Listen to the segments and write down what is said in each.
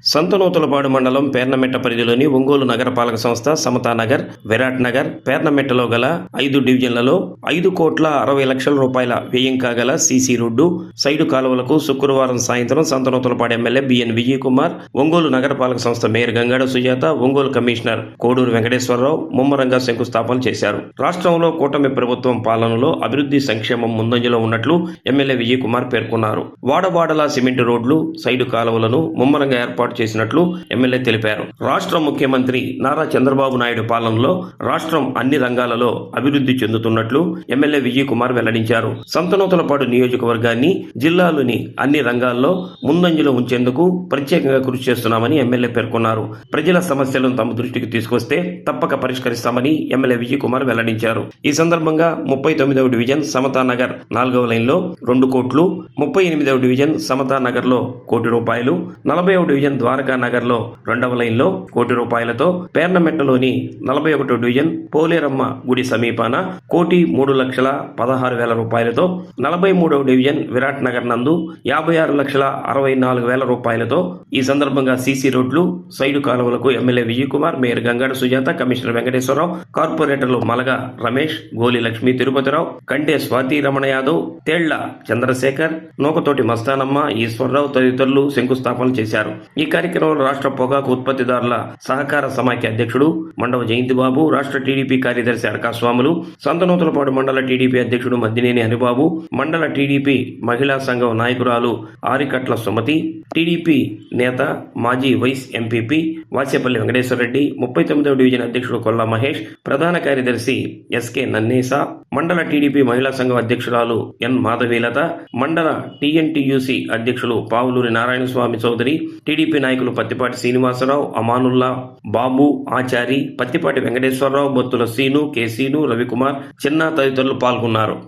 సంతనూతలపాడు మండలం పేర్నమెట్ట పరిధిలోని ఒంగోలు నగరపాలక సంస్థ సమతానగర్, విరాట్ నగర్, పేర్నమెట్టలో గల 5 డివిజన్లలో 5,60,00,000 రూపాయల వ్యయం కాగల సీసీ రోడ్డు, సైడు కాలువలకు శుక్రవారం సాయంత్రం సంతనూతలపాడు ఎమ్మెల్యే బిఎన్ విజయ్ కుమార్, ఒంగోలు నగరపాలక సంస్థ మేయర్ గంగాడ సుజాత, ఒంగోలు కమిషనర్ కోడూరు వెంకటేశ్వరరావు ముమ్మరంగా శంకుస్థాపన చేశారు. రాష్ట్రంలో కూటమి ప్రభుత్వం పాలనలో అభివృద్ధి సంక్షేమం ముందంజలో ఉన్నట్లు ఎమ్మెల్యే విజయ్ కుమార్ పేర్కొన్నారు. వాడవాడలా సిమెంట్ రోడ్లు, సైడు కాలువలను ముమ్మరంగా ఏర్పాటు చేసినట్లు ఎమ్మెల్యే తెలిపారు. రాష్ట్ర ముఖ్యమంత్రి నారా చంద్రబాబు నాయుడు పాలనలో రాష్ట్రం అన్ని రంగాలలో అభివృద్ధి చెందుతున్నట్లు ఎమ్మెల్యే విజయ్ కుమార్ వెల్లడించారు. సంతనూతలపాడు నియోజకవర్గాన్ని జిల్లాలోని అన్ని రంగాల్లో ముందంజలో ఉంచేందుకు ప్రత్యేకంగా కృషి చేస్తున్నామని ఎమ్మెల్యే పేర్కొన్నారు. ప్రజల సమస్యలను తమ దృష్టికి తీసుకొస్తే తప్పక పరిష్కరిస్తామని ఎమ్మెల్యే విజయ్ కుమార్ వెల్లడించారు. ఈ సందర్భంగా 39వ డివిజన్ సమతానగర్ 4వ లైన్లో 2 కోట్లు, 38వ డివిజన్ సమతానగర్ లో ₹1 కోటి, 40వ డివిజన్ ద్వారకా నగర్ లో 2వ లైన్లో ₹1 కోటితో, పేర్నమెట్టలోని 41వ డివిజన్ పోలేరమ్మ గుడి సమీపాన ₹1,03,16,000 రూపాయలతో, 43వ డివిజన్ విరాట్ నగర్ నందు ₹56,64,000 రూపాయలతో ఈ సందర్భంగా సీసీ రోడ్లు, సైడు కాలువలకు MLA Vijay Kumar, mayor Gangada Sujatha, commissioner Venkateswara Rao, కార్పొరేటర్లు మలగ రమేష్, గోలి లక్ష్మీ తిరుపతిరావు, కంటే స్వాతి రమణ యాదవ్, తేళ్ల చంద్రశేఖర్, నూకతోటి మస్తానమ్మ, ఈశ్వరరావు తదితరులు శంకుస్థాపన చేశారు. ఈ కార్యక్రమంలో రాష్ట్ర పొగాకు ఉత్పత్తిదారుల సహకార సమాఖ్య అధ్యక్షుడు మండవ జయంతిబాబు, రాష్ట్ర టీడీపీ కార్యదర్శి అరకాస్వాములు, సంతనూతలపాడు మండల టీడీపీ అధ్యక్షుడు మద్దినేని హరిబాబు, మండల టీడీపీ మహిళా సంఘం నాయకురాలు ఆరికట్ల సుమతి, టీడీపీ నేత మాజీ vice MPP Vasepalli Venkateswara Reddy, 39వ division అధ్యక్షుడు కొల్లా మహేష్, ప్రధాన కార్యదర్శి ఎస్కే నన్నేసా, మండల టీడీపీ మహిళా సంఘం అధ్యక్షురాలు ఎన్ మాధవీలత, మండల టీఎన్టీయూసీ అధ్యక్షులు పావులూరి నారాయణస్వామి చౌదరి, టీడీపీ నాయకులు పత్తిపాటి శ్రీనివాసరావు, అమానుల్లా, బాబు, ఆచారి, పత్తిపాటి వెంకటేశ్వరరావు, బొత్తుల సీను, కేసీను, రవికుమార్, చిన్న తదితరులు పాల్గొన్నారు.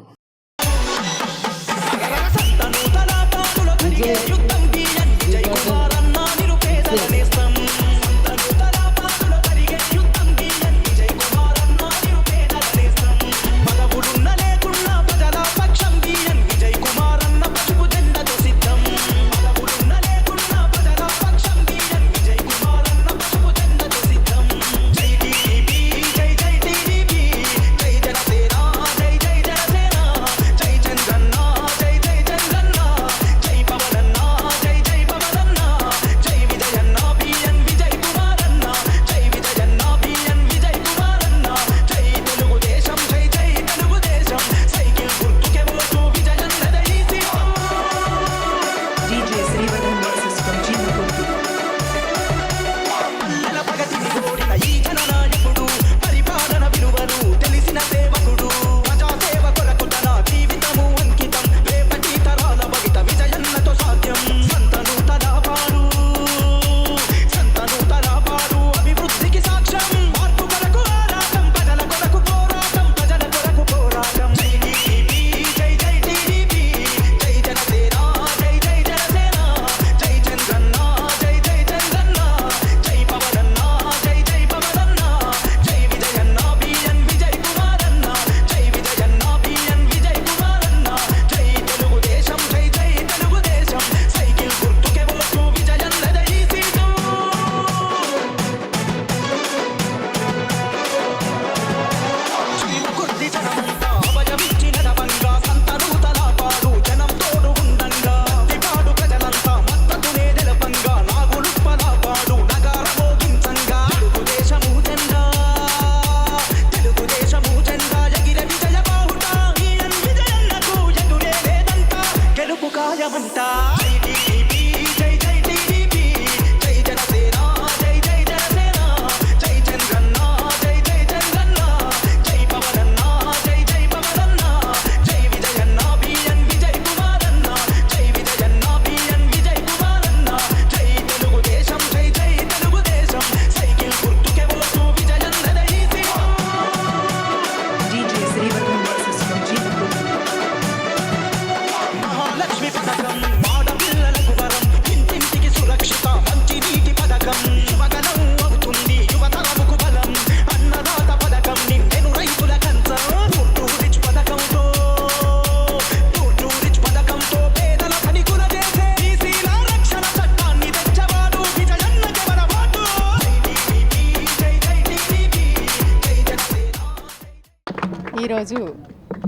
ఈరోజు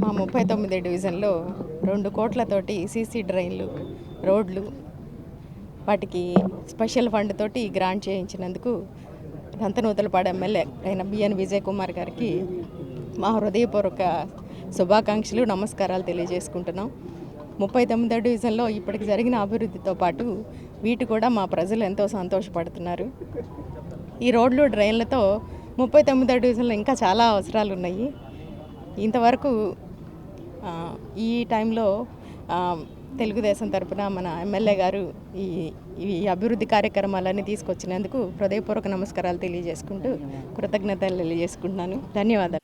మా 39 డివిజన్లో 2 కోట్లతోటి సీసీ డ్రైన్లు, రోడ్లు, వాటికి స్పెషల్ ఫండ్ తోటి గ్రాంట్ చేయించినందుకు సంతనూతలపాడు ఎమ్మెల్యే అయిన బిఎన్ విజయ్ కుమార్ గారికి మా హృదయపూర్వక శుభాకాంక్షలు, నమస్కారాలు తెలియజేసుకుంటున్నాం. 39 డివిజన్లో ఇప్పటికి జరిగిన అభివృద్ధితో పాటు వీటి కూడా మా ప్రజలు ఎంతో సంతోషపడుతున్నారు. ఈ రోడ్లు, డ్రైన్లతో 39 డివిజన్లో ఇంకా చాలా అవసరాలు ఉన్నాయి. ఇంతవరకు ఈ టైంలో తెలుగుదేశం తరపున మన ఎమ్మెల్యే గారు ఈ అభివృద్ధి కార్యక్రమాలన్నీ తీసుకొచ్చినందుకు హృదయపూర్వక నమస్కారాలు తెలియజేసుకుంటూ కృతజ్ఞతలు తెలియజేసుకుంటున్నాను. ధన్యవాదాలు.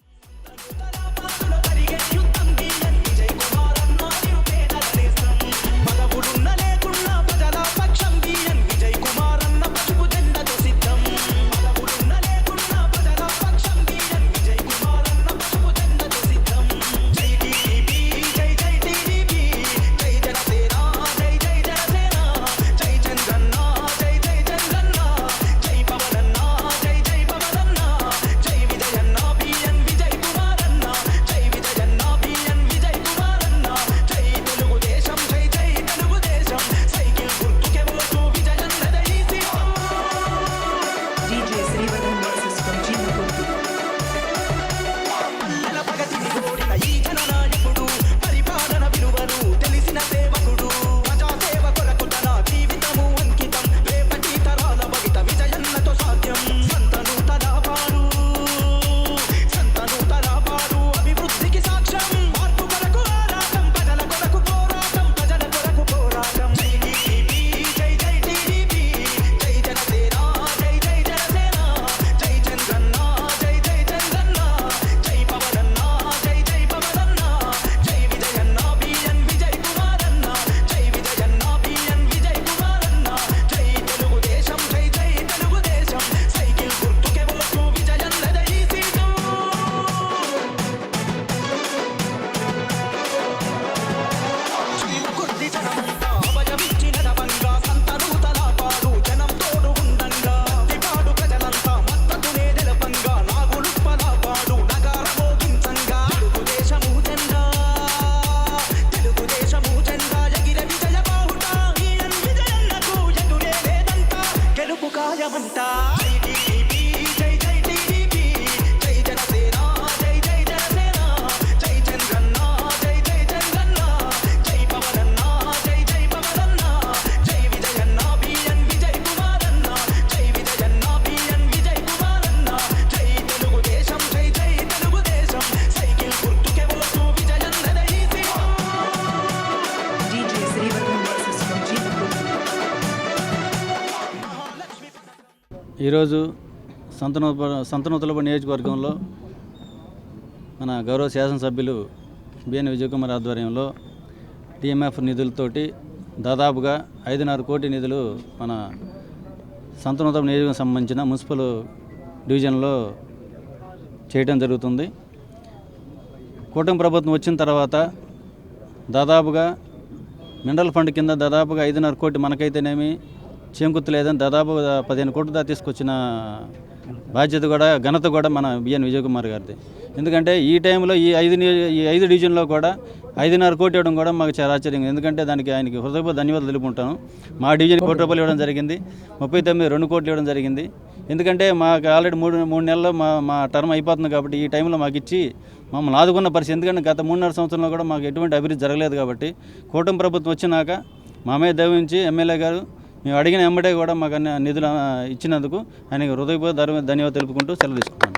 ఈరోజు సంతనూతలపాడు నియోజకవర్గంలో మన గౌరవ శాసనసభ్యులు బిఎన్ విజయ్ కుమార్ ఆధ్వర్యంలో టీఎంఎఫ్ నిధులతోటి దాదాపుగా 5.5 కోటి నిధులు మన సంతనూతలపాడు నియోజకవర్గం సంబంధించిన మున్సిపల్ డివిజన్లో చేయడం జరుగుతుంది. కూటమి ప్రభుత్వం వచ్చిన తర్వాత దాదాపుగా మినరల్ ఫండ్ కింద దాదాపుగా 5.5 కోటి మనకైతేనేమి చేంకుర్తి లేదని దాదాపు 15 కోట్ల దాకా తీసుకొచ్చిన బాధ్యత కూడా, ఘనత కూడా మన బిఎన్ విజయ్ కుమార్ గారిది. ఎందుకంటే ఈ టైంలో ఈ 5 డివిజన్లో కూడా 5.5 కోటి ఇవ్వడం కూడా మాకు చాలా ఆశ్చర్యంగా. ఎందుకంటే దానికి ఆయనకి హృదయపూర్వక ధన్యవాదాలు తెలుపుకుంటాను. మా డివిజన్ ₹1 కోటి ఇవ్వడం జరిగింది, 39 2 కోట్లు ఇవ్వడం జరిగింది. ఎందుకంటే మాకు ఆల్రెడీ మూడు నెలల్లో మా టర్మ్ అయిపోతుంది కాబట్టి ఈ టైంలో మాకు ఇచ్చి మమ్మల్ని ఆదుకున్న పరిస్థితి. ఎందుకంటే గత 3.5 సంవత్సరంలో కూడా మాకు ఎటువంటి అభివృద్ధి జరగలేదు కాబట్టి కూటమి ప్రభుత్వం వచ్చినాక మా మీద దయవించి ఎమ్మెల్యే గారు మేము అడిగిన ఎమ్మటే కూడా మాకు అన్ని నిధులు ఇచ్చినందుకు ఆయనకు హృదయపూర్వక ధన్యవాదాలు తెలుపుకుంటూ సెలవు తీసుకుంటాను.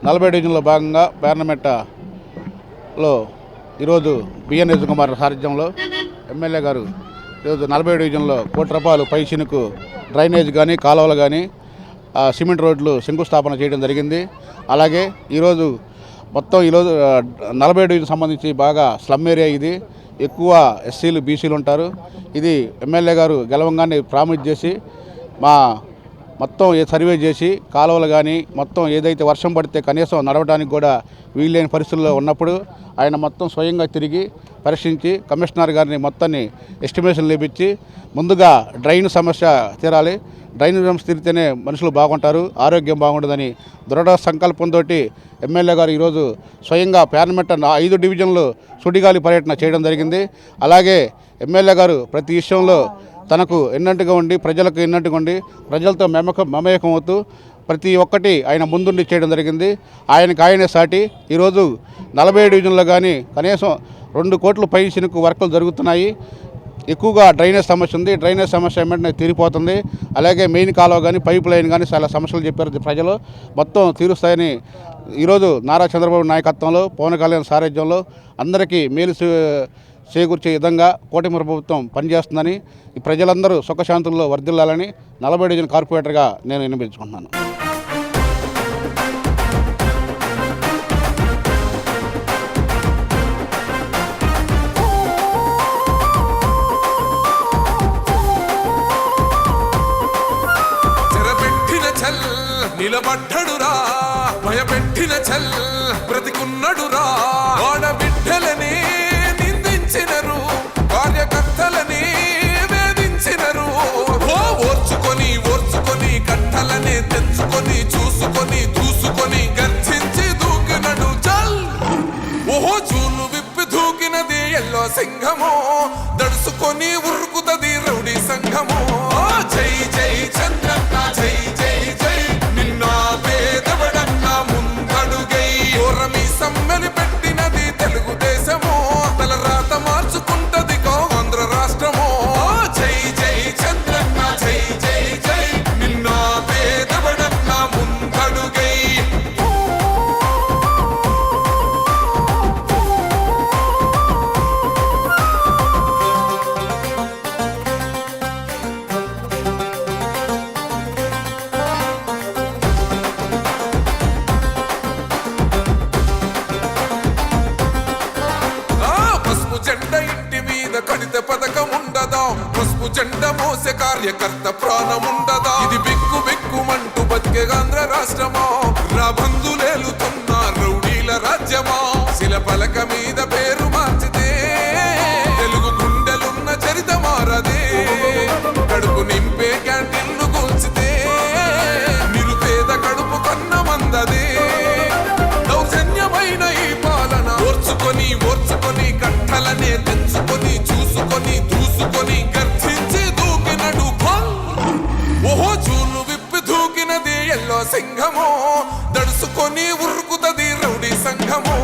40 డివిజన్లో భాగంగా పేర్నమెట్టలో ఈరోజు బిఎన్ యజకుమార్ సారథ్యంలో ఎమ్మెల్యే గారు ఈరోజు 40 డివిజన్లో ₹1 కోటి పై చినుకు డ్రైనేజ్ కానీ కాలువలు కానీ సిమెంట్ రోడ్లు శంకుస్థాపన చేయడం జరిగింది. అలాగే ఈరోజు మొత్తం 40 డివిజన్ సంబంధించి బాగా స్లమ్ ఏరియా, ఇది ఎక్కువ ఎస్సీలు బీసీలు ఉంటారు. ఇది ఎమ్మెల్యే గారు గెలవంగానే ప్రామిస్ చేసి మొత్తం సర్వే చేసి కాలువలు కానీ మొత్తం ఏదైతే వర్షం పడితే కనీసం నడవడానికి కూడా వీల్లేని పరిస్థితుల్లో ఉన్నప్పుడు ఆయన మొత్తం స్వయంగా తిరిగి పరీక్షించి కమిషనర్ గారిని మొత్తాన్ని ఎస్టిమేషన్ లేపించి ముందుగా డ్రైన్ సమస్య తీరాలి, డ్రైన్ సమస్య తీరితేనే మనుషులు బాగుంటారు, ఆరోగ్యం బాగుంటుందని దృఢ సంకల్పంతో ఎమ్మెల్యే గారు ఈరోజు స్వయంగా పేర్నమెట్ట 5 డివిజన్లు సుడిగాలి పర్యటన చేయడం జరిగింది. అలాగే ఎమ్మెల్యే గారు ప్రతి విషయంలో తనకు ఎన్నట్టుగా ఉండి ప్రజలకు ఎన్నట్టుగా ఉండి ప్రజలతో మమేకం అవుతూ ప్రతి ఒక్కటి ఆయన ముందుండి చేయడం జరిగింది. ఆయనే సాటి ఈరోజు 40 డివిజన్లో కానీ కనీసం ₹2 కోట్ల పై చినుకు వర్కులు జరుగుతున్నాయి. ఎక్కువగా డ్రైనేజ్ సమస్య ఉంది, డ్రైనేజ్ సమస్య వెంటనే తీరిపోతుంది. అలాగే మెయిన్ కాలువ కానీ పైప్ లైన్ కానీ చాలా సమస్యలు చెప్పారు ప్రజలు, మొత్తం తీరుస్తాయని ఈరోజు నారా చంద్రబాబు నాయకత్వంలో పవన్ కళ్యాణ్ సారథ్యంలో అందరికీ మేలు చేకూర్చే విధంగా కూటమి ప్రభుత్వం పనిచేస్తుందని, ఈ ప్రజలందరూ సుఖశాంతుల్లో వర్ధిల్లాలని 40 డివిజన్ కార్పొరేటర్గా నేను విన్నవించుకుంటున్నాను. నిలబడ్డడురా భయపెట్టిన చల్ బ్రతికున్నడురా ఆడబిడ్డలని నిందించినరు, కార్యకర్తలని వేధించినరు. ఓర్చుకొని కట్టలనే తెంచుకొని చూసుకొని దూసుకొని గర్జించి దూకినడు చల్. ఓహో జూలు విప్పి దూకినది ఎల్లో సింహము, దడుసుకొని ఉరుకుతది రౌడీ సంఘము. జై జై చంద్రన్న జై జై జై, నిన్న పేదవడన్న ముందడుగై ఓరమి సమ్మెలి పెట్టినది తెలుగుదేశము, తల రాత మార్చుకుంటది ఆంధ్ర రాష్ట్రము. జై జై చంద్రన్న జై జై జై, నిన్న పేదవడన్న ముందడుగై. కడిత పథకం ఉండదా, పసుపు జెండ మోసే కార్యకర్త ప్రాణముండదా. ఇది బిక్కు బిక్కుమంటూ బతికే ఆంధ్ర రాష్ట్రమా, రాబందులేలుతున్న రౌడీల రాజ్యమా. శిల పలక మీద పేరు మార్చితే తెలుగు గుండెలున్న చరిత మారదే, కడుపు నింపే క్యాంటీన్లు కూల్చితే నిరుపేద కడుపు కన్న మందదే. దౌర్జన్యమైన ఈ పాలన ఓర్చుకొని కట్టలనే తెంచుకొని చూసుకొని దూసుకొని గర్జించి దూకినడు ఫల్. ఓహో జూలు విప్పి దూకినది ఎల్లో సింహము, దడుసుకొని ఉరుకుతది రౌడీ సంఘము.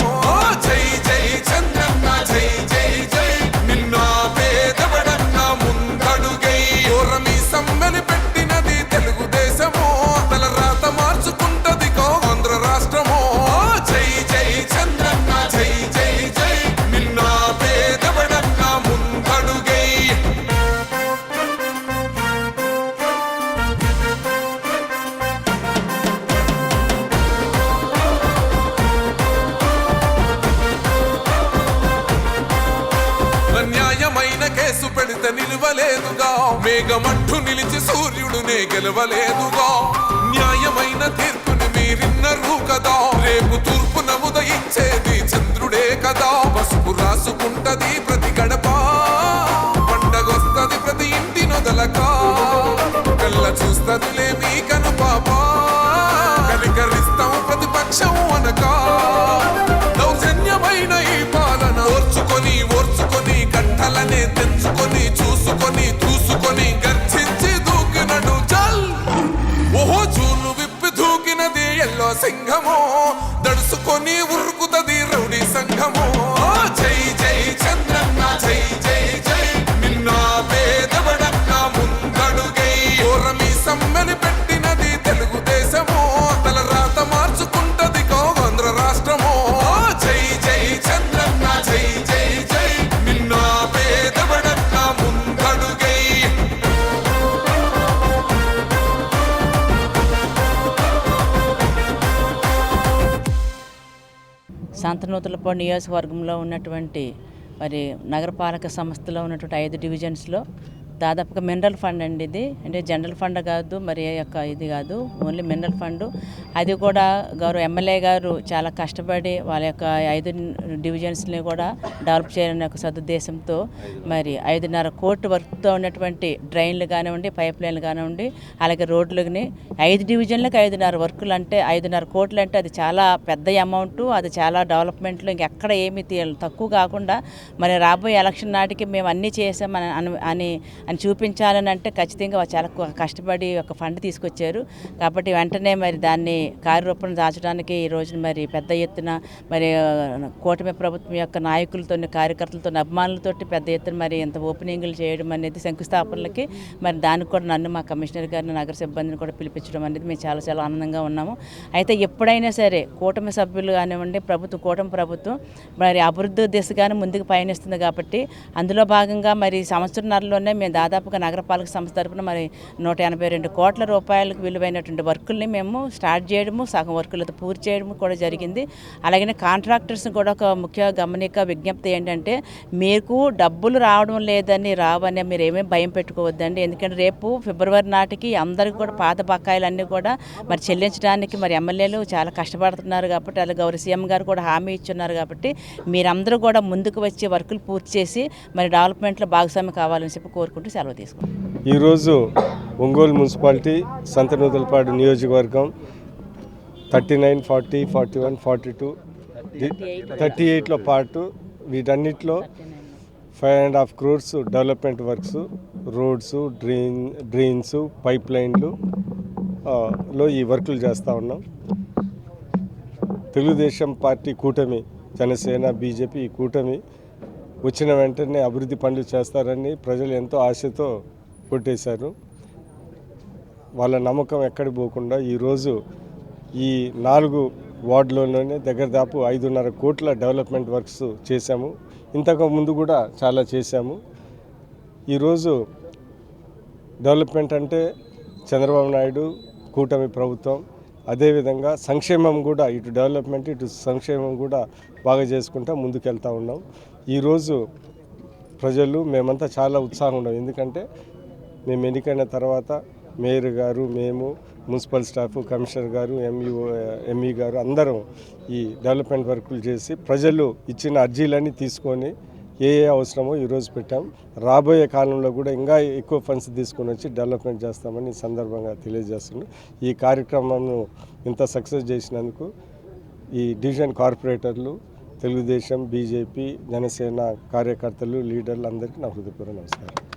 జై జై చంద్రన్న జై జై జై, నిన్న పేదవడన్న ముందడుగై ఓరమి సమ్మెలి పెట్టినది తెలుగుదేశము, తల రాత మార్చుకుంటది ఆంధ్ర రాష్ట్రము. జై జై చంద్రన్న జై జై జై, నిన్న పేదవడన్న ముందడుగై. అన్యాయమైన కేసు పెడితే నిలవలేదుగా, మేఘమట్టు నిలిచి సూర్యుడునే గెలవలేదుగా. న్యాయమైన తీర్పుని మీరిన్నరు కదా, రేపు తూర్పున ఉదయించేది చంద్రుడే కదా. పసుపు రాసుకుంటది ప్రతి గడప, పండగొస్తది ప్రతి ఇంటి నొదలక. కళ్ళ చూస్తదిలే మీ కను పాప, కనికరిస్తాం ప్రతిపక్షం అనక. దౌర్జన్యమైన ఈ పాలన ఓర్చుకొని కట్టలనే తెంచుకొని చూసుకొని దూసుకొని గర్జించి దూకినడు చల్. ఓహో జూలు విప్పి దూకినది ఎల్లో సింహము, దడుసుకొని ఉరుకుతది రౌడీ సంఘము. జై జై చంద్రన్న జై జై జై, నిన్న పేదవడన్న ముందడుగై ఓరమి సమ్మెలి సంతనూతలపాడు నియోజకవర్గంలో ఉన్నటువంటి మరి నగరపాలక సంస్థలో ఉన్నటువంటి 5 డివిజన్స్లో దాదాపుగా మినరల్ ఫండ్ అండి ఇది. అంటే జనరల్ ఫండ్ కాదు, మరి ఇది కాదు, ఓన్లీ మినరల్ ఫండ్. అది కూడా గౌరవ ఎమ్మెల్యే గారు చాలా కష్టపడి వాళ్ళ యొక్క 5 డివిజన్స్ని కూడా డెవలప్ చేయాలనే ఒక సదుద్దేశంతో మరి 5.5 కోట్ల వర్క్తో ఉన్నటువంటి డ్రైన్లు కానివ్వండి, పైప్ లైన్లు కానివ్వండి, అలాగే రోడ్లని 5 డివిజన్లకు 5.5 వర్కులు అంటే 5.5 కోట్లు అంటే అది చాలా పెద్ద అమౌంట్. అది చాలా డెవలప్మెంట్లో ఇంకెక్కడ ఏమీ తక్కువ కాకుండా మరి రాబోయే ఎలక్షన్ నాటికి మేము అన్నీ చేసామని అని చూపించాలని అంటే ఖచ్చితంగా చాలా కష్టపడి ఒక ఫండ్ తీసుకొచ్చారు. కాబట్టి వెంటనే మరి దాన్ని కార్యరూపం దాచడానికి ఈ రోజున మరి పెద్ద ఎత్తున మరి కూటమి ప్రభుత్వం యొక్క నాయకులతో, కార్యకర్తలతో, అభిమానులతో పెద్ద ఎత్తున మరి ఇంత ఓపెనింగ్లు చేయడం అనేది శంకుస్థాపనలకి మరి దానికి కూడా నన్ను మా కమిషనర్ గారిని, నగర సిబ్బందిని కూడా పిలిపించడం అనేది మేము చాలా చాలా ఆనందంగా ఉన్నాము. అయితే ఎప్పుడైనా సరే కూటమి సభ్యులు కానివ్వండి, కూటమి ప్రభుత్వం మరి అభివృద్ధి దిశగానే ముందుకు పయనిస్తుంది. కాబట్టి అందులో భాగంగా మరి సంవత్సరంన్నరలోనే మేము దాదాపుగా నగరపాలక సంస్థ తరపున మరి 182 కోట్ల రూపాయలకు విలువైనటువంటి వర్కుల్ని మేము స్టార్ట్ చేయడము, సగం వర్కులతో పూర్తి చేయడము కూడా జరిగింది. అలాగే కాంట్రాక్టర్స్ని కూడా ఒక ముఖ్య గమనిక విజ్ఞప్తి ఏంటంటే, మీకు డబ్బులు రావడం లేదని రావని మీరు ఏమేమి భయం పెట్టుకోవద్దండి. ఎందుకంటే రేపు ఫిబ్రవరి నాటికి అందరికీ కూడా పాత బకాయిలన్నీ కూడా మరి చెల్లించడానికి మరి ఎమ్మెల్యేలు చాలా కష్టపడుతున్నారు. కాబట్టి అలాగే గౌరవ సీఎం గారు కూడా హామీ ఇచ్చున్నారు. కాబట్టి మీరందరూ కూడా ముందుకు వచ్చి వర్కులు పూర్తి చేసి మరి డెవలప్మెంట్లో భాగస్వామి కావాలని చెప్పి కోరుకుంటూ సెలవు తీసుకుంటాం. ఈరోజు ఒంగోలు మున్సిపాలిటీ సంతనూతలపాడు నియోజకవర్గం 39, 40, 41, 42, 38లో పాటు వీటన్నిటిలో 5.5 crores development works, roads, drains, pipe లైన్లు లో ఈ వర్కులు చేస్తూ ఉన్నాం. తెలుగుదేశం పార్టీ కూటమి, జనసేన, బీజేపీ ఈ కూటమి వచ్చిన వెంటనే అభివృద్ధి పనులు చేస్తారని ప్రజలు ఎంతో ఆశతో కొట్టేశారు. వాళ్ళ నమ్మకం ఎక్కడికి పోకుండా ఈరోజు ఈ 4 వార్డులోనే దాదాపు 5.5 కోట్ల డెవలప్మెంట్ వర్క్స్ చేశాము. ఇంతకు ముందు కూడా చాలా చేశాము. ఈరోజు డెవలప్మెంట్ అంటే చంద్రబాబు నాయుడు కూటమి ప్రభుత్వం, అదేవిధంగా సంక్షేమం కూడా, ఇటు డెవలప్మెంట్ ఇటు సంక్షేమం కూడా బాగా చేసుకుంటా ముందుకెళ్తూ ఉన్నాం. ఈరోజు ప్రజలు మేమంతా చాలా ఉత్సాహం ఉన్నాం. ఎందుకంటే మేము ఎన్నికైన తర్వాత మేయర్ గారు, మేము, మున్సిపల్ స్టాఫ్, కమిషనర్ గారు, ఎంఈ గారు అందరం ఈ డెవలప్మెంట్ వర్కులు చేసి ప్రజలు ఇచ్చిన అర్జీలన్నీ తీసుకొని ఏ అవసరమో ఈరోజు పెట్టాం. రాబోయే కాలంలో కూడా ఇంకా ఎక్కువ ఫండ్స్ తీసుకొని వచ్చి డెవలప్మెంట్ చేస్తామని ఈ సందర్భంగా తెలియజేస్తున్నాం. ఈ కార్యక్రమంను ఇంత సక్సెస్ చేసినందుకు ఈ డివిజన్ కార్పొరేటర్లు, తెలుగుదేశం, బీజేపీ, జనసేన కార్యకర్తలు, లీడర్లు అందరికీ నా హృదయపూర్వక నమస్కారం.